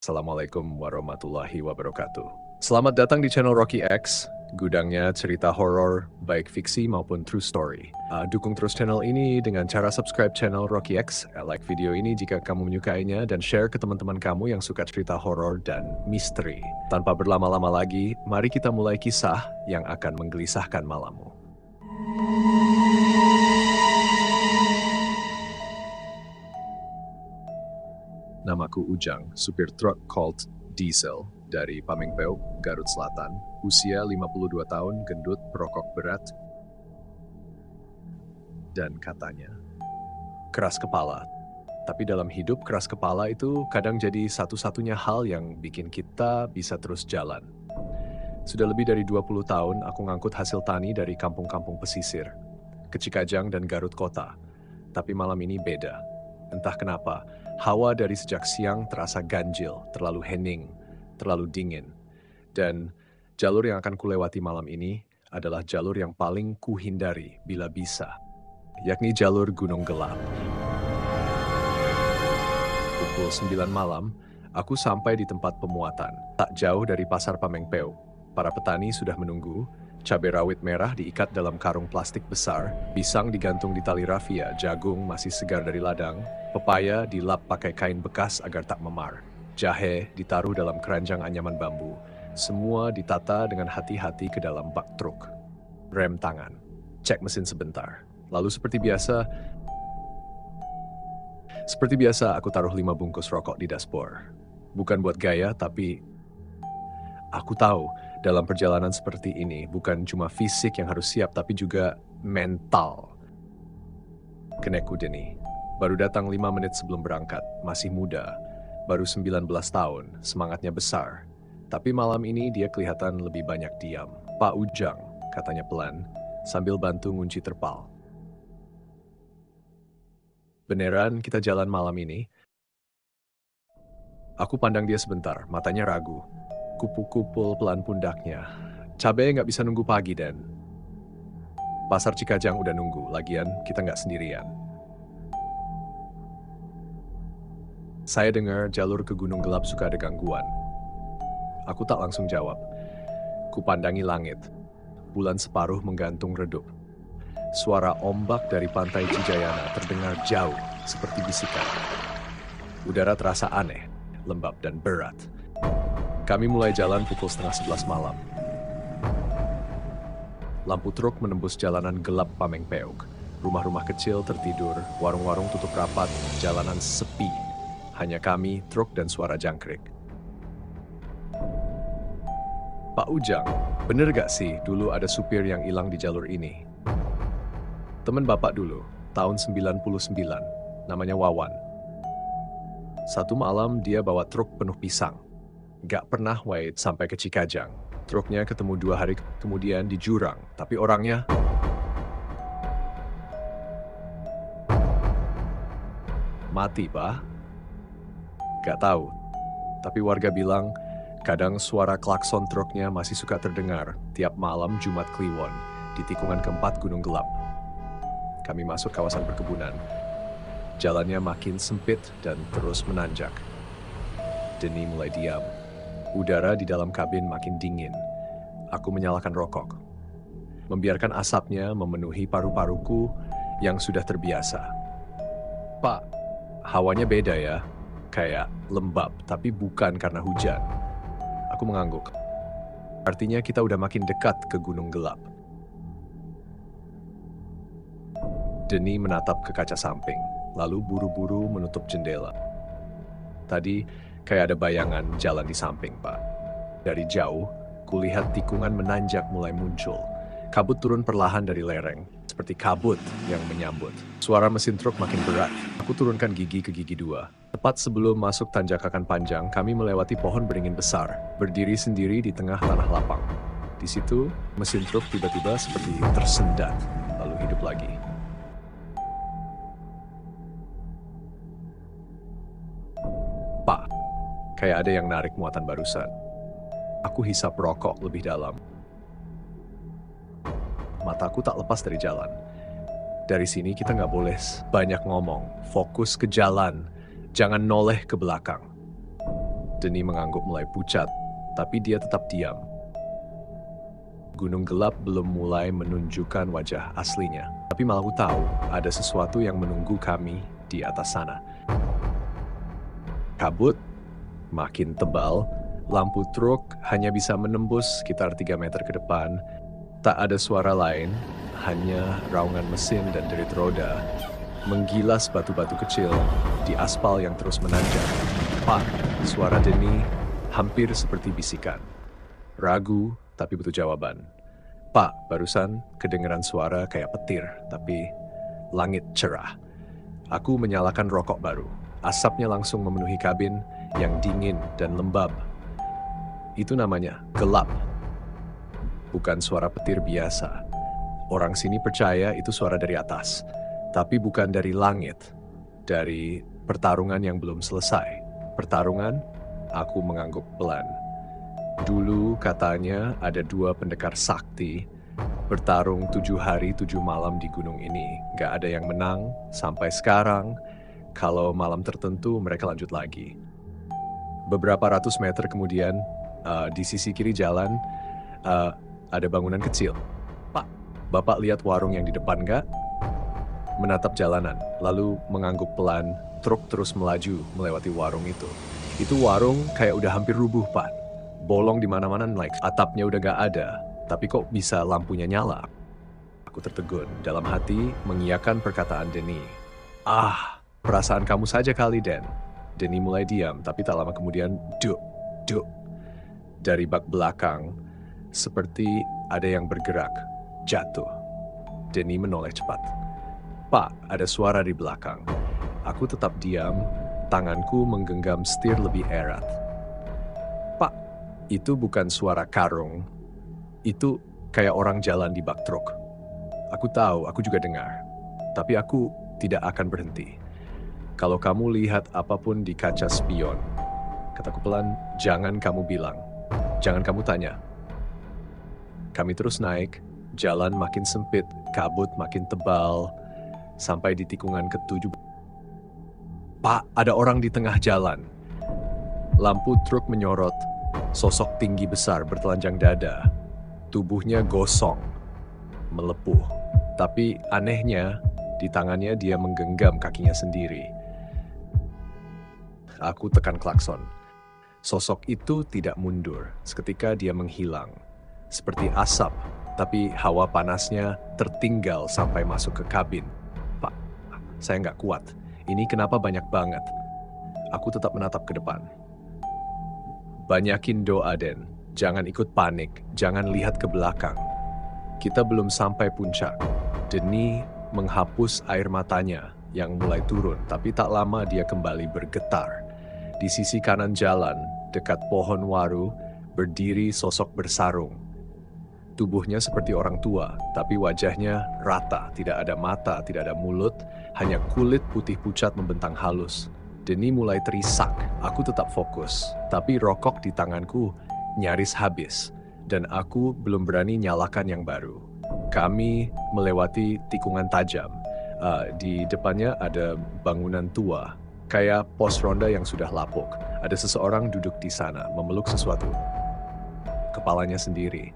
Assalamualaikum warahmatullahi wabarakatuh. Selamat datang di channel Rocky X, gudangnya cerita horor, baik fiksi maupun true story. Dukung terus channel ini dengan cara subscribe channel Rocky X, like video ini jika kamu menyukainya, dan share ke teman-teman kamu yang suka cerita horor dan misteri. Tanpa berlama-lama lagi, mari kita mulai kisah yang akan menggelisahkan malammu. Namaku Ujang, supir truk Colt Diesel dari Pamengpeuk, Garut Selatan. Usia 52 tahun, gendut, perokok berat, dan katanya keras kepala. Tapi dalam hidup, keras kepala itu kadang jadi satu-satunya hal yang bikin kita bisa terus jalan. Sudah lebih dari 20 tahun aku ngangkut hasil tani dari kampung-kampung pesisir ke Cikajang dan Garut Kota. Tapi malam ini beda. Entah kenapa, hawa dari sejak siang terasa ganjil, terlalu hening, terlalu dingin. Dan jalur yang akan kulewati malam ini adalah jalur yang paling kuhindari bila bisa, yakni jalur Gunung Gelap. Pukul 9 malam, aku sampai di tempat pemuatan. Tak jauh dari pasar Pamengpeuk, para petani sudah menunggu. Cabai rawit merah diikat dalam karung plastik besar, pisang digantung di tali rafia, jagung masih segar dari ladang, pepaya dilap pakai kain bekas agar tak memar, jahe ditaruh dalam keranjang anyaman bambu, semua ditata dengan hati-hati ke dalam bak truk. Rem tangan, cek mesin sebentar. Lalu seperti biasa aku taruh 5 bungkus rokok di dashboard. Bukan buat gaya, tapi aku tahu dalam perjalanan seperti ini bukan cuma fisik yang harus siap, tapi juga mental. Keneku Deni baru datang 5 menit sebelum berangkat, masih muda, baru 19 tahun, semangatnya besar. Tapi malam ini dia kelihatan lebih banyak diam. Pak Ujang, katanya pelan, sambil bantu ngunci terpal. Beneran kita jalan malam ini? Aku pandang dia sebentar, matanya ragu. Kupu-kupul pelan pundaknya. Cabai nggak bisa nunggu pagi, Dan. Pasar Cikajang udah nunggu, lagian kita nggak sendirian. Saya dengar jalur ke Gunung Gelap suka ada gangguan. Aku tak langsung jawab. Kupandangi langit. Bulan separuh menggantung redup. Suara ombak dari pantai Cijayana terdengar jauh, seperti bisikan. Udara terasa aneh, lembab dan berat. Kami mulai jalan pukul 10:30 malam. Lampu truk menembus jalanan gelap Pamengpeuk. Rumah-rumah kecil tertidur, warung-warung tutup rapat, jalanan sepi. Hanya kami, truk, dan suara jangkrik. Pak Ujang, bener gak sih dulu ada supir yang hilang di jalur ini? Temen bapak dulu, tahun 99, namanya Wawan. Satu malam dia bawa truk penuh pisang. Gak pernah wait sampai ke Cikajang. Truknya ketemu 2 hari kemudian di jurang, tapi orangnya mati, Pak. Gak tahu, tapi warga bilang kadang suara klakson truknya masih suka terdengar tiap malam Jumat Kliwon di tikungan keempat Gunung Gelap. Kami masuk kawasan perkebunan. Jalannya makin sempit dan terus menanjak. Deni mulai diam. Udara di dalam kabin makin dingin. Aku menyalakan rokok, membiarkan asapnya memenuhi paru-paruku yang sudah terbiasa. Pak, hawanya beda ya, kayak lembab, tapi bukan karena hujan. Aku mengangguk. Artinya kita udah makin dekat ke Gunung Gelap. Deni menatap ke kaca samping, lalu buru-buru menutup jendela. Tadi kayak ada bayangan jalan di samping, Pak. Dari jauh, kulihat tikungan menanjak mulai muncul. Kabut turun perlahan dari lereng, seperti kabut yang menyambut. Suara mesin truk makin berat. Aku turunkan gigi ke gigi 2. Tepat sebelum masuk tanjakan panjang, kami melewati pohon beringin besar, berdiri sendiri di tengah tanah lapang. Di situ, mesin truk tiba-tiba seperti tersendat, lalu hidup lagi. Pak, kayak ada yang narik muatan barusan. Aku hisap rokok lebih dalam. Mataku tak lepas dari jalan. Dari sini kita nggak boleh banyak ngomong. Fokus ke jalan. Jangan noleh ke belakang. Denny mengangguk mulai pucat, tapi dia tetap diam. Gunung gelap belum mulai menunjukkan wajah aslinya, tapi malah aku tahu ada sesuatu yang menunggu kami di atas sana. Kabut makin tebal, lampu truk hanya bisa menembus sekitar 3 meter ke depan. Tak ada suara lain, hanya raungan mesin dan derit roda menggilas batu-batu kecil di aspal yang terus menanjak. Pak, suara Denny hampir seperti bisikan. Ragu, tapi butuh jawaban. Pak, barusan kedengeran suara kayak petir, tapi langit cerah. Aku menyalakan rokok baru. Asapnya langsung memenuhi kabin yang dingin dan lembab. Itu namanya gelap. Bukan suara petir biasa. Orang sini percaya itu suara dari atas, tapi bukan dari langit. Dari pertarungan yang belum selesai. Pertarungan, aku mengangguk pelan. Dulu katanya ada 2 pendekar sakti bertarung 7 hari 7 malam di gunung ini. Gak ada yang menang sampai sekarang. Kalau malam tertentu mereka lanjut lagi. Beberapa ratus meter kemudian di sisi kiri jalan ada bangunan kecil. Pak, Bapak lihat warung yang di depan gak? Menatap jalanan, lalu mengangguk pelan. Truk terus melaju melewati warung itu. Itu warung kayak udah hampir rubuh, Pak. Bolong di mana-mana, atapnya udah gak ada. Tapi kok bisa lampunya nyala? Aku tertegun, dalam hati mengiyakan perkataan Denny. Ah, perasaan kamu saja kali, Den. Denny mulai diam, tapi tak lama kemudian duk. Dari bak belakang, seperti ada yang bergerak, jatuh. Denny menoleh cepat. Pak, ada suara di belakang. Aku tetap diam, tanganku menggenggam setir lebih erat. Pak, itu bukan suara karung. Itu kayak orang jalan di bak truk. Aku tahu, aku juga dengar. Tapi aku tidak akan berhenti. Kalau kamu lihat apapun di kaca spion, kataku pelan, jangan kamu bilang. Jangan kamu tanya. Kami terus naik, jalan makin sempit, kabut makin tebal, sampai di tikungan ke-7. Pak, ada orang di tengah jalan. Lampu truk menyorot, sosok tinggi besar bertelanjang dada. Tubuhnya gosong, melepuh. Tapi anehnya, di tangannya dia menggenggam kakinya sendiri. Aku tekan klakson. Sosok itu tidak mundur, seketika dia menghilang. Seperti asap, tapi hawa panasnya tertinggal sampai masuk ke kabin. Pak, saya nggak kuat. Ini kenapa banyak banget? Aku tetap menatap ke depan. Banyakin doa, Den. Jangan ikut panik, jangan lihat ke belakang. Kita belum sampai puncak. Denny menghapus air matanya yang mulai turun, tapi tak lama dia kembali bergetar. Di sisi kanan jalan, dekat pohon waru, berdiri sosok bersarung. Tubuhnya seperti orang tua, tapi wajahnya rata, tidak ada mata, tidak ada mulut, hanya kulit putih pucat membentang halus. Denny mulai terisak, aku tetap fokus, tapi rokok di tanganku nyaris habis, dan aku belum berani nyalakan yang baru. Kami melewati tikungan tajam. Di depannya ada bangunan tua, kayak pos ronda yang sudah lapuk. Ada seseorang duduk di sana, memeluk sesuatu. Kepalanya sendiri.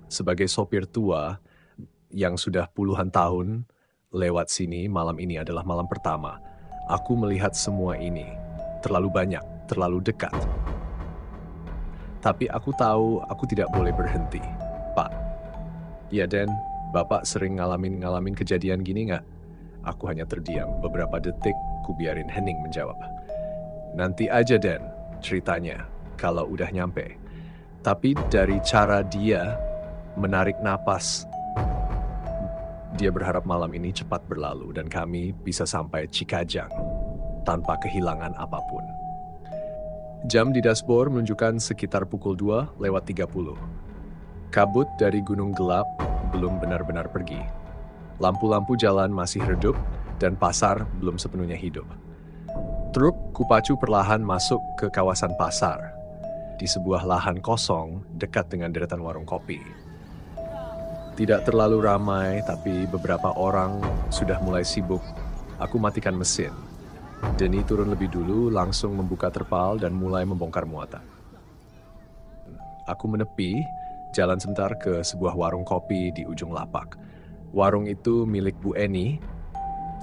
Sebagai sopir tua yang sudah puluhan tahun lewat sini, malam ini adalah malam pertama. Aku melihat semua ini. Terlalu banyak, terlalu dekat. Tapi aku tahu aku tidak boleh berhenti. Pak, ya Den, Bapak sering ngalamin kejadian gini nggak? Aku hanya terdiam. Beberapa detik, ku biarin Henning menjawab. Nanti aja Den, ceritanya, kalau udah nyampe. Tapi dari cara dia menarik napas, dia berharap malam ini cepat berlalu dan kami bisa sampai Cikajang tanpa kehilangan apapun. Jam di dashboard menunjukkan sekitar pukul 2:30. Kabut dari gunung gelap belum benar-benar pergi. Lampu-lampu jalan masih redup dan pasar belum sepenuhnya hidup. Truk kupacu perlahan masuk ke kawasan pasar di sebuah lahan kosong dekat dengan deretan warung kopi. Tidak terlalu ramai, tapi beberapa orang sudah mulai sibuk. Aku matikan mesin. Denny turun lebih dulu, langsung membuka terpal dan mulai membongkar muatan. Aku menepi, jalan sebentar ke sebuah warung kopi di ujung lapak. Warung itu milik Bu Eni,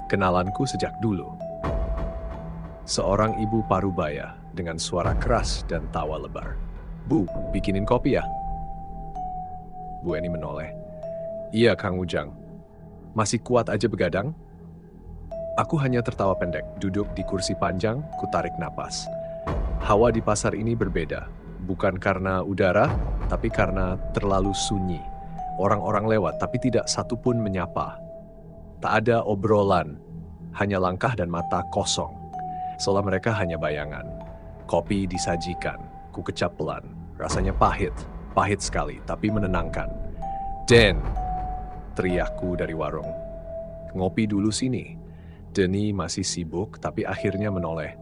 kenalanku sejak dulu. Seorang ibu parubaya dengan suara keras dan tawa lebar. "Bu, bikinin kopi ya?" Bu Eni menoleh. "Iya, Kang Ujang. Masih kuat aja begadang?" Aku hanya tertawa pendek, duduk di kursi panjang, kutarik napas. Hawa di pasar ini berbeda, bukan karena udara, tapi karena terlalu sunyi. Orang-orang lewat, tapi tidak satu pun menyapa. Tak ada obrolan, hanya langkah dan mata kosong. Seolah mereka hanya bayangan. Kopi disajikan, ku kecap pelan. Rasanya pahit sekali, tapi menenangkan. "Den!" teriakku dari warung. "Ngopi dulu sini." Denny masih sibuk, tapi akhirnya menoleh.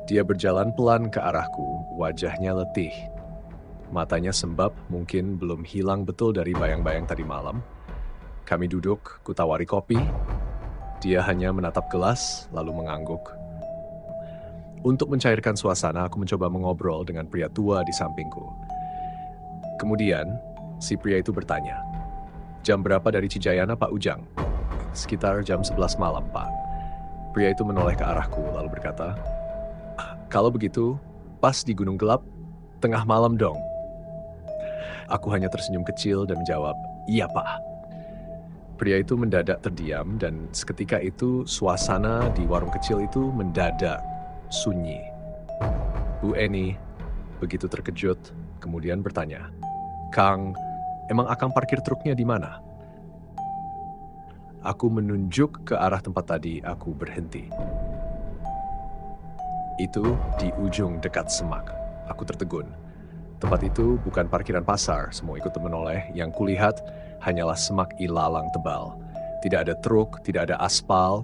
Dia berjalan pelan ke arahku, wajahnya letih. Matanya sembab, mungkin belum hilang betul dari bayang-bayang tadi malam. Kami duduk, kutawari kopi. Dia hanya menatap gelas, lalu mengangguk. Untuk mencairkan suasana, aku mencoba mengobrol dengan pria tua di sampingku. Kemudian, si pria itu bertanya, "Jam berapa dari Cijayana, Pak Ujang?" "Sekitar jam 11 malam, Pak." Pria itu menoleh ke arahku, lalu berkata, "Kalau begitu, pas di Gunung Gelap, tengah malam dong." Aku hanya tersenyum kecil dan menjawab, "Iya, Pak." Pria itu mendadak terdiam dan seketika itu suasana di warung kecil itu mendadak sunyi. Bu Eni begitu terkejut, kemudian bertanya, "Kang, emang Akang parkir truknya di mana?" Aku menunjuk ke arah tempat tadi aku berhenti. "Itu di ujung dekat semak." Aku tertegun. Tempat itu bukan parkiran pasar, semua ikut menoleh. Yang kulihat hanyalah semak ilalang tebal. Tidak ada truk, tidak ada aspal,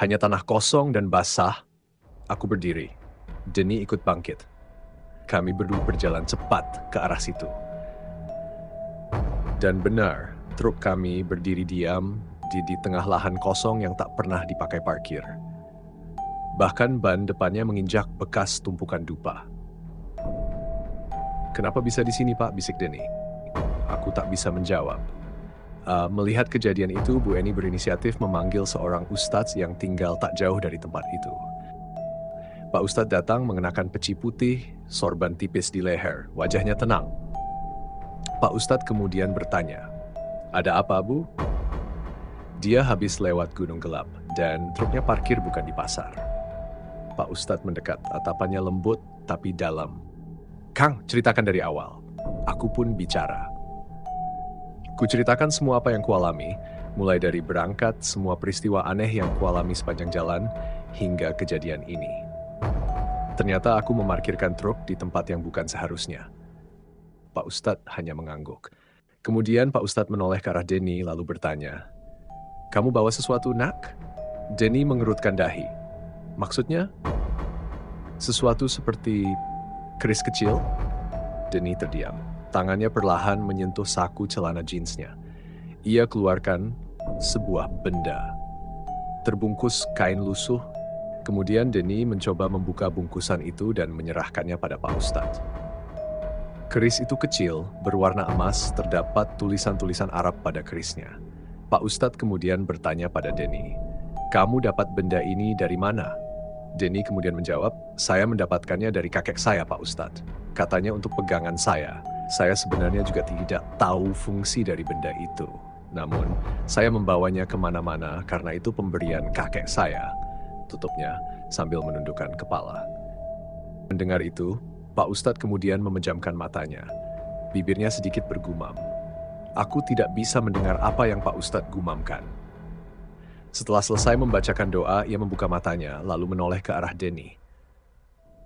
hanya tanah kosong dan basah. Aku berdiri. Denny ikut bangkit. Kami berdua berjalan cepat ke arah situ. Dan benar, truk kami berdiri diam di tengah lahan kosong yang tak pernah dipakai parkir. Bahkan ban depannya menginjak bekas tumpukan dupa. "Kenapa bisa di sini, Pak?" bisik Denny. Aku tak bisa menjawab. Melihat kejadian itu, Bu Eni berinisiatif memanggil seorang ustadz yang tinggal tak jauh dari tempat itu. Pak Ustadz datang mengenakan peci putih, sorban tipis di leher, wajahnya tenang. Pak Ustadz kemudian bertanya, "Ada apa, Bu?" Dia habis lewat Gunung Gelap dan truknya parkir bukan di pasar. Pak Ustadz mendekat, tatapannya lembut tapi dalam. "Kang, ceritakan dari awal." Aku pun bicara. Kuceritakan semua apa yang kualami, mulai dari berangkat, semua peristiwa aneh yang kualami sepanjang jalan, hingga kejadian ini. Ternyata aku memarkirkan truk di tempat yang bukan seharusnya. Pak Ustadz hanya mengangguk. Kemudian Pak Ustadz menoleh ke arah Denny lalu bertanya, "Kamu bawa sesuatu, Nak?" Denny mengerutkan dahi. "Maksudnya?" "Sesuatu seperti keris kecil?" Denny terdiam. Tangannya perlahan menyentuh saku celana jeansnya. Ia keluarkan sebuah benda. Terbungkus kain lusuh. Kemudian Denny mencoba membuka bungkusan itu dan menyerahkannya pada Pak Ustadz. Keris itu kecil, berwarna emas, terdapat tulisan-tulisan Arab pada kerisnya. Pak Ustadz kemudian bertanya pada Denny, "Kamu dapat benda ini dari mana?" Denny kemudian menjawab, "Saya mendapatkannya dari kakek saya, Pak Ustadz. Katanya untuk pegangan saya. Saya sebenarnya juga tidak tahu fungsi dari benda itu. Namun, saya membawanya kemana-mana karena itu pemberian kakek saya." Tutupnya sambil menundukkan kepala. Mendengar itu, Pak Ustadz kemudian memejamkan matanya. Bibirnya sedikit bergumam. Aku tidak bisa mendengar apa yang Pak Ustadz gumamkan. Setelah selesai membacakan doa, ia membuka matanya, lalu menoleh ke arah Denny.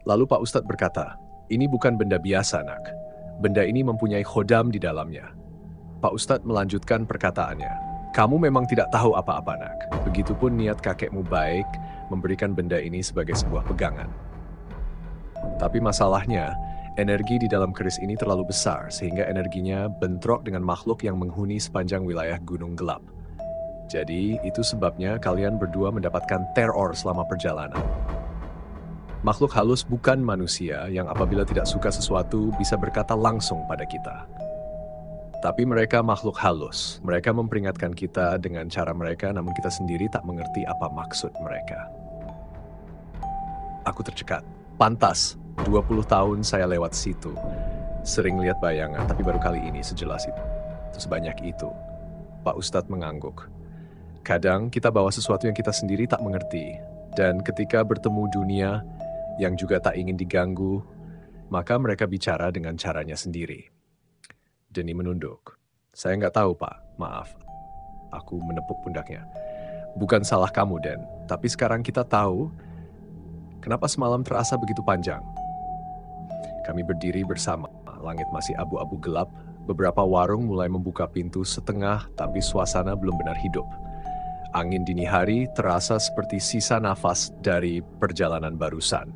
Lalu Pak Ustadz berkata, "Ini bukan benda biasa, Nak. Benda ini mempunyai khodam di dalamnya." Pak Ustadz melanjutkan perkataannya, "Kamu memang tidak tahu apa-apa, Nak. Begitupun niat kakekmu baik memberikan benda ini sebagai sebuah pegangan. Tapi masalahnya, energi di dalam keris ini terlalu besar sehingga energinya bentrok dengan makhluk yang menghuni sepanjang wilayah Gunung Gelap. Jadi itu sebabnya kalian berdua mendapatkan teror selama perjalanan. Makhluk halus bukan manusia yang apabila tidak suka sesuatu bisa berkata langsung pada kita. Tapi mereka makhluk halus. Mereka memperingatkan kita dengan cara mereka, namun kita sendiri tak mengerti apa maksud mereka. Aku tercekat. Pantas, 20 tahun saya lewat situ. Sering lihat bayangan, tapi baru kali ini sejelas itu. Sebanyak itu. Pak Ustadz mengangguk. Kadang kita bawa sesuatu yang kita sendiri tak mengerti. Dan ketika bertemu dunia yang juga tak ingin diganggu, maka mereka bicara dengan caranya sendiri. Denny menunduk. Saya nggak tahu, Pak. Maaf. Aku menepuk pundaknya. Bukan salah kamu, Den. Tapi sekarang kita tahu kenapa semalam terasa begitu panjang. Kami berdiri bersama. Langit masih abu-abu gelap. Beberapa warung mulai membuka pintu setengah, tapi suasana belum benar hidup. Angin dini hari terasa seperti sisa nafas dari perjalanan barusan.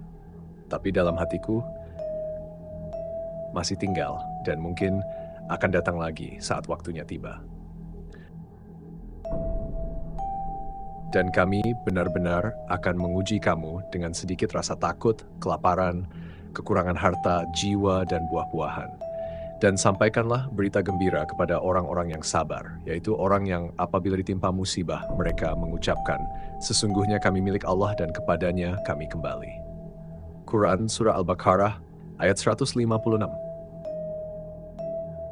Tapi dalam hatiku masih tinggal dan mungkin akan datang lagi saat waktunya tiba. Dan kami benar-benar akan menguji kamu dengan sedikit rasa takut, kelaparan, kekurangan harta, jiwa, dan buah-buahan. Dan sampaikanlah berita gembira kepada orang-orang yang sabar, yaitu orang yang apabila ditimpa musibah, mereka mengucapkan, sesungguhnya kami milik Allah dan kepadanya kami kembali. Quran Surah Al-Baqarah ayat 156.